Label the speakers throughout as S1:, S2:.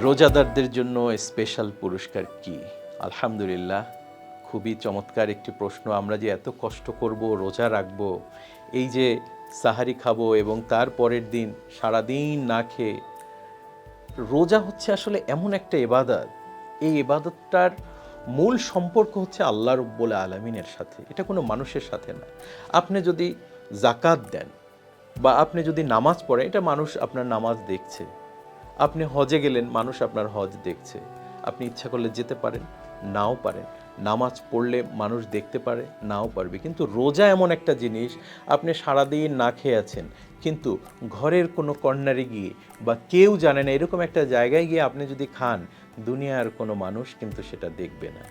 S1: রোজাদারদের জন্য স্পেশাল পুরস্কার কি? আলহামদুলিল্লাহ, খুবই চমৎকার একটি প্রশ্ন। আমরা যে এত কষ্ট করব, রোজা রাখব, এই যে সাহারি খাবো এবং তার পরের দিন সারাদিন না খেয়ে, রোজা হচ্ছে আসলে এমন একটা ইবাদত, এই ইবাদতটার মূল সম্পর্ক হচ্ছে আল্লাহ রব্বুল আলামিনের সাথে, এটা কোনো মানুষের সাথে না। আপনি যদি জাকাত দেন বা আপনি যদি নামাজ পড়েন, এটা মানুষ আপনার নামাজ দেখছে। আপনি হজে গেলেন, মানুষ আপনার হজ দেখছে। আপনি ইচ্ছা করলে যেতে পারেন, নাও পারেন। নামাজ পড়লে মানুষ দেখতে পারে, নাও পারবে। কিন্তু রোজা এমন একটা জিনিস, আপনি সারাদিন না খেয়ে আছেন, কিন্তু ঘরের কোনো কর্নারে গিয়ে বা কেউ জানে না এরকম একটা জায়গায় গিয়ে আপনি যদি খান, দুনিয়ার কোনো মানুষ কিন্তু সেটা দেখবে না।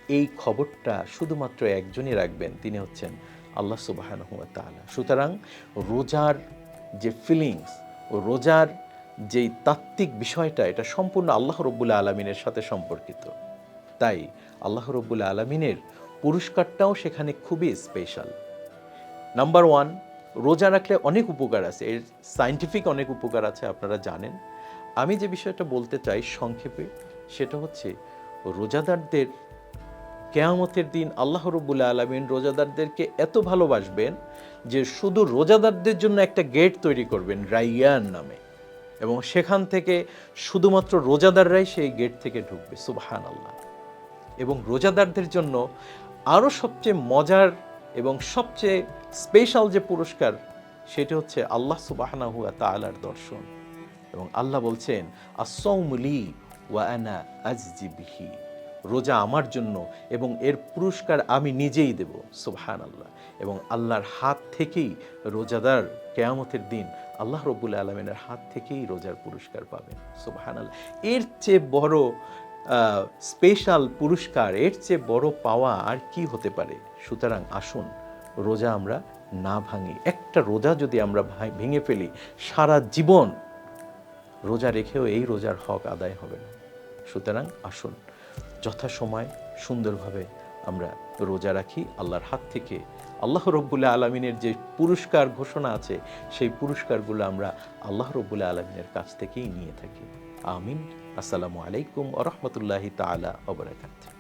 S1: এই খবরটা শুধুমাত্র একজনই রাখবেন, তিনি হচ্ছেন আল্লাহ সুবহানাহু ওয়া তাআলা। সুতরাং রোজার যে ফিলিংস ও রোজার যেই তাত্ত্বিক বিষয়টা, এটা সম্পূর্ণ আল্লাহ রব্বুল আলমিনের সাথে সম্পর্কিত। তাই আল্লাহ রব্বুল আলমিনের পুরস্কারটাও সেখানে খুবই স্পেশাল। নাম্বার ওয়ান, রোজা রাখলে অনেক উপকার আছে, এর সায়েন্টিফিক অনেক উপকার আছে, আপনারা জানেন। আমি যে বিষয়টা বলতে চাই সংক্ষেপে, সেটা হচ্ছে রোজাদারদের কিয়ামতের দিন আল্লাহ রব্বুল আলামিন রোজাদারদেরকে এত ভালোবাসবেন যে শুধু রোজাদারদের জন্য একটা গেট তৈরি করবেন রাইয়ান নামে, এবং সেখান থেকে শুধুমাত্র রোজাদাররাই সেই গেট থেকে ঢুকবে। সুবহানাল্লাহ। এবং রোজাদারদের জন্য আরও সবচেয়ে মজার এবং সবচেয়ে স্পেশাল যে পুরস্কার, সেটা হচ্ছে আল্লাহ সুবহানাহু ওয়া তাআলার দর্শন। এবং আল্লাহ বলছেন, আস-সাওমু লি ওয়া আনা আজজি বিহি। রোজা আমার জন্য এবং এর পুরস্কার আমি নিজেই দেব। সুবহানাল্লাহ। এবং আল্লাহর হাত থেকেই রোজাদার কিয়ামতের দিন আল্লাহ রব্বুল আলামিনের হাত থেকেই রোজার পুরস্কার পাবেন। সুবহানাল্লাহ। এর চেয়ে বড় স্পেশাল পুরস্কার, এর চেয়ে বড় পাওয়া আর কি হতে পারে? সুতরাং আসুন রোজা আমরা না ভাঙি। একটা রোজা যদি আমরা ভেঙে ফেলি, সারা জীবন রোজা রেখেও এই রোজার হক আদায় হবে না। সুতরাং আসুন যথাসময় সুন্দরভাবে আমরা রোজা রাখি। আল্লাহর হাত থেকে আল্লাহ রব্বুল আলমিনের যে পুরস্কার ঘোষণা আছে, সেই পুরস্কারগুলো আমরা আল্লাহ রব্বুল আলমিনের কাছ থেকেই নিয়ে থাকি। আমিন। আসসালামু আলাইকুম ওয়া রাহমাতুল্লাহি তাআলা ওয়া বারাকাতুহু।